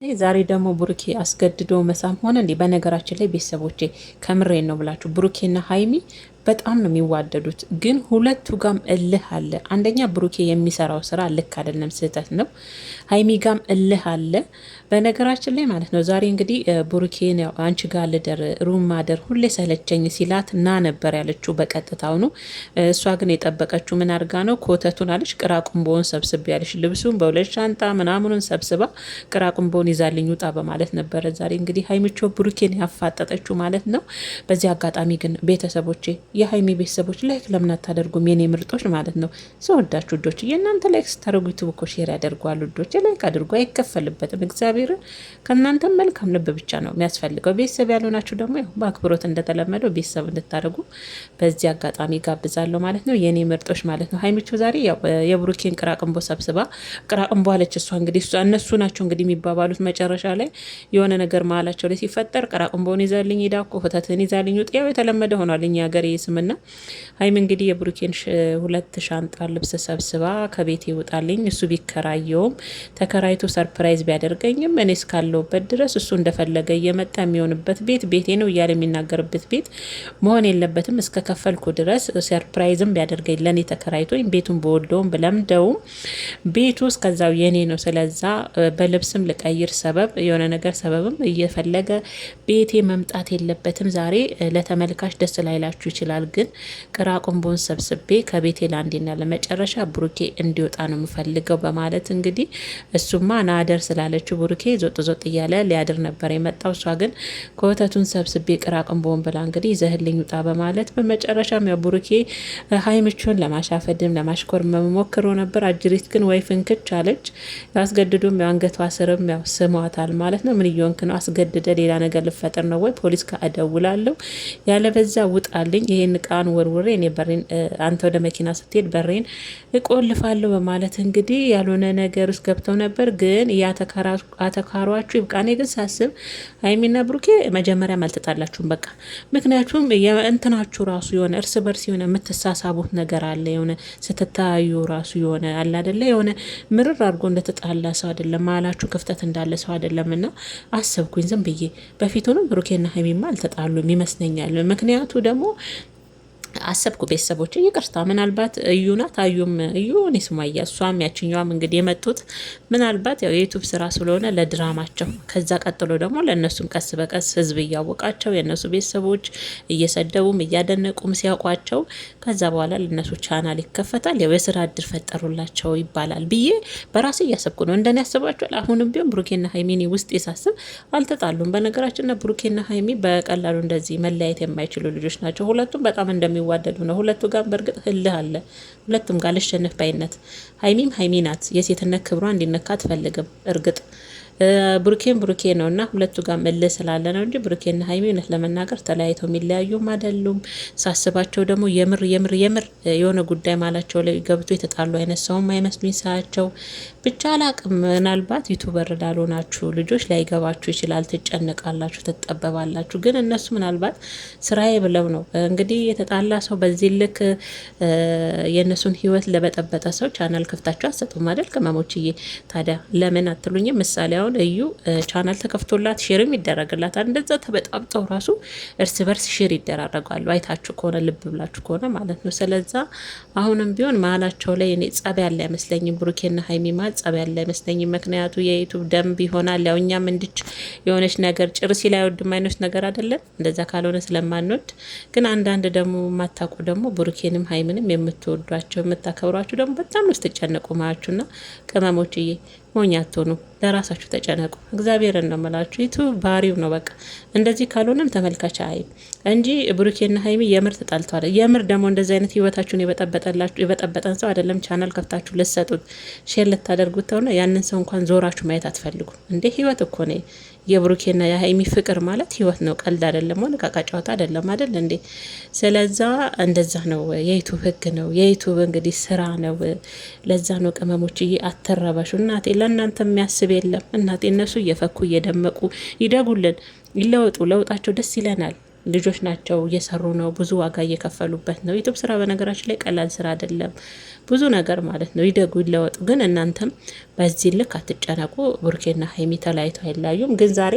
ዛሬ ደግሞ ብሩኬ አስገድዶ መሳም ሆነ እንዴ? በነገራችን ላይ ቤተሰቦቼ ከምሬን ነው ብላችሁ ብሩኬና ሀይሚ በጣም ነው የሚዋደዱት፣ ግን ሁለቱ ጋም እልህ አለ። አንደኛ ብሩኬ የሚሰራው ስራ ልክ አይደለም፣ ስህተት ነው። ሀይሚ ጋም እልህ አለ። በነገራችን ላይ ማለት ነው ዛሬ እንግዲህ ብሩኬን አንቺ ጋር ልደር ሩም ማደር ሁሌ ሰለቸኝ ሲላት ና ነበር ያለችው በቀጥታውኑ። እሷ ግን የጠበቀችው ምን አድርጋ ነው? ኮተቱን አለች ቅራቁምቦውን ሰብስብ ያለች ልብሱን በሁለት ሻንጣ ምናምኑን ሰብስባ ቅራቁምቦውን ይዛልኝ ውጣ በማለት ነበረ ዛሬ እንግዲህ ሀይሚቾ ብሩኬን ያፋጠጠችው ማለት ነው። በዚህ አጋጣሚ ግን ቤተሰቦቼ የሀይሚ ቤተሰቦች ላይክ ለምን አታደርጉም? የኔ ምርጦች ማለት ነው። ሰወዳችሁ ውዶች የእናንተ ላይክ ስታደርጉ ዩቱብ እኮ ሼር ያደርጓሉ። ውዶች ላይክ አድርጉ፣ አይከፈልበትም። እግዚአብሔርን ከእናንተ መልካም ልብ ብቻ ነው የሚያስፈልገው። ቤተሰብ ያልሆናችሁ ደግሞ ያው በአክብሮት እንደተለመደው ቤተሰብ እንድታደርጉ በዚህ አጋጣሚ ጋብዛለሁ ማለት ነው። የኔ ምርጦች ማለት ነው። ሀይሚቾ ዛሬ ያው የብሩኬን ቅራቅንቦ ሰብስባ ቅራቅንቦ አለች። እሷ እንግዲህ እነሱ ናቸው እንግዲህ የሚባባሉት መጨረሻ ላይ የሆነ ነገር መሀላቸው ላይ ሲፈጠር ቅራቅንቦን ይዛልኝ ሄዳ እኮ ኮተትን ይዛልኝ ውጥ ያው የተለመደ ሆኗል እኛ ሀገር ስምና ሀይም እንግዲህ የብሩኬን 2 ሻንጣ ልብስ ሰብስባ ከቤት ይውጣልኝ እሱ ቢከራየውም ተከራይቶ ሰርፕራይዝ ቢያደርገኝም እኔ እስካለሁበት ድረስ እሱ እንደፈለገ እየመጣ የሚሆንበት ቤት ቤቴ ነው እያለ የሚናገርበት ቤት መሆን የለበትም። እስከ ከፈልኩ ድረስ ሰርፕራይዝም ቢያደርገኝ ለእኔ ተከራይቶኝ ቤቱን በወደውም ብለምደውም ቤቱ እስከዛው የኔ ነው። ስለዛ በልብስም ልቀይር ሰበብ የሆነ ነገር ሰበብም እየፈለገ ቤቴ መምጣት የለበትም። ዛሬ ለተመልካች ደስ ላይላችሁ ይችላል፣ ግን ቅራቁምቦን ሰብስቤ ከቤቴ ለአንዴና ለመጨረሻ ብሩኬ እንዲወጣ ነው የምፈልገው በማለት እንግዲህ እሱማ ናደር ስላለችው ብሩኬ ዞጥ ዞጥ እያለ ሊያድር ነበር የመጣው። እሷ ግን ከወተቱን ሰብስቤ ቅራቁምቦን ብላ እንግዲህ ይዘህልኝ ውጣ በማለት በመጨረሻም ያው ብሩኬ ሀይምቹን ለማሻፈድም ለማሽኮር መሞክሮ ነበር። አጅሪት ግን ወይ ፍንክች አለች። ያስገድዱም ያው አንገቷ ስርም ያው ስሟታል ማለት ነው። ምን እየሆንክ ነው? አስገድደ ሌላ ነገር ልፈጥር ነው ወይ? ፖሊስ ጋር እደውላለሁ ያለበዛ ውጣልኝ፣ ይሄን ቃን ወርውሬ እኔ በሬን አንተ ወደ መኪና ስትሄድ በሬን እቆልፋለሁ በማለት እንግዲህ ያልሆነ ነገር ውስጥ ገብተው ነበር። ግን አተካሯችሁ ይብቃ። እኔ ግን ሳስብ ሀይሚና ብሩኬ መጀመሪያም አልተጣላችሁም በቃ። ምክንያቱም እንትናችሁ ራሱ የሆነ እርስ በርስ የሆነ የምትሳሳቡት ነገር አለ። የሆነ ስትታዩ ራሱ የሆነ አለ አይደለ? የሆነ ምርር አድርጎ እንደተጣላ ሰው አይደለም፣ ማላችሁ ክፍተት እንዳለ ሰው አይደለም። እና አሰብኩኝ ዝም ብዬ በፊቱንም ብሩኬና ሀይሚማ አልተጣሉም ይመስለኛል። ምክንያቱ ደግሞ አሰብኩ ቤተሰቦች ይቅርታ፣ ምናልባት እዩ ናት አዩም እዩ እኔ ሱማያ እሷም ያችኛዋም እንግዲህ የመጡት ምናልባት ያው የዩቱብ ስራ ስለሆነ ለድራማቸው፣ ከዛ ቀጥሎ ደግሞ ለእነሱም ቀስ በቀስ ህዝብ እያወቃቸው የእነሱ ቤተሰቦች እየሰደቡም እያደነቁም ሲያውቋቸው ከዛ በኋላ ለእነሱ ቻናል ይከፈታል፣ ያው የስራ እድል ፈጠሩላቸው ይባላል ብዬ በራሴ እያሰብኩ ነው። እንደኔ ያስባቸዋል። አሁንም ቢሆን ብሩኬና ሀይሚኒ ውስጥ የሳስብ አልተጣሉም። በነገራችን ና ብሩኬና ሀይሚ በቀላሉ እንደዚህ መለያየት የማይችሉ ልጆች ናቸው። ሁለቱም በጣም እንደሚዋደዱ ነው። ሁለቱ ጋር በእርግጥ ህልህ አለ። ሁለቱም ጋር ልሸነፍ ባይነት። ሀይሚም ሀይሚ ናት። የሴትነት ክብሯ እንዲነካ አትፈልግም። እርግጥ ብሩኬን ብሩኬ ነው እና ሁለቱ ጋር መልህ ስላለ ነው እንጂ ብሩኬና ሀይሚ እውነት ለመናገር ተለያይተው የሚለያዩም አይደሉም። ሳስባቸው ደግሞ የምር የሆነ ጉዳይ ማላቸው ላይ ገብቶ የተጣሉ አይነት ሰውም አይመስሉኝ ሳያቸው። ብቻ አላቅም። ምናልባት ዩቱበር ላልሆናችሁ ልጆች ላይገባችሁ ይችላል። ትጨነቃላችሁ፣ ትጠበባላችሁ። ግን እነሱ ምናልባት ስራዬ ብለው ነው እንግዲህ የተጣላ ሰው በዚህ ልክ የእነሱን ህይወት ለበጠበጠ ሰው ቻናል ከፍታችሁ አሰጡም አይደል? ቅመሞችዬ ታዲያ ለምን አትሉኝም? ምሳሌ አሁን እዩ ቻናል ተከፍቶላት ሼርም ይደረግላታል። እንደዛ ተበጣብጠው ራሱ እርስ በርስ ሼር ይደራረጋሉ። አይታችሁ ከሆነ ልብ ብላችሁ ከሆነ ማለት ነው። ስለዛ አሁንም ቢሆን መሀላቸው ላይ እኔ ጸብ ያለ አይመስለኝም። ብሩኬና ሀይሚ መሀል ጸብ ያለ አይመስለኝም። ምክንያቱ የዩቱብ ደንብ ይሆናል። ያው እኛም እንድች የሆነች ነገር ጭርሲ ላይ ወድም አይነት ነገር አይደለም። እንደዛ ካልሆነ ስለማንወድ ግን አንዳንድ ደግሞ የማታውቁ ደግሞ ብሩኬንም ሀይምንም የምትወዷቸው የምታከብሯቸው ደግሞ በጣም ነው ስትጨነቁ ማያችሁና ቅመሞችዬ ሞኝ አትሆኑ፣ ለራሳችሁ ተጨነቁ። እግዚአብሔርን ነው የምላችሁ። ዩቱብ ባህሪው ነው በቃ። እንደዚህ ካልሆነም ተመልካች አይም እንጂ ብሩኬና ሀይሚ የምር ተጣልተዋል። የምር ደግሞ እንደዚህ አይነት ህይወታችሁን የበጠበጠን ሰው አይደለም ቻናል ከፍታችሁ ልትሰጡት ሼር ልታደርጉት ተውና ያንን ሰው እንኳን ዞራችሁ ማየት አትፈልጉም እንዴ? ህይወት እኮ ነው። የብሩኬና የሀይሚ ፍቅር ማለት ህይወት ነው፣ ቀልድ አይደለም። ሆነ ቃቃጫውታ አይደለም አይደል እንዴ? ስለዛ እንደዛ ነው። የዩቱብ ህግ ነው። የዩቱብ እንግዲህ ስራ ነው። ለዛ ነው ቅመሞች አተረባሹ። እናቴ ለእናንተ የሚያስብ የለም እናቴ። እነሱ እየፈኩ እየደመቁ ይደጉልን፣ ይለወጡ። ለውጣቸው ደስ ይለናል። ልጆች ናቸው፣ እየሰሩ ነው፣ ብዙ ዋጋ እየከፈሉበት ነው። ዩቱብ ስራ በነገራችን ላይ ቀላል ስራ አይደለም። ብዙ ነገር ማለት ነው። ይደጉ ይለወጡ። ግን እናንተም በዚህ ልክ አትጨነቁ። ብሩኬና ሀይሚ ተለያይተው አይለያዩም። ግን ዛሬ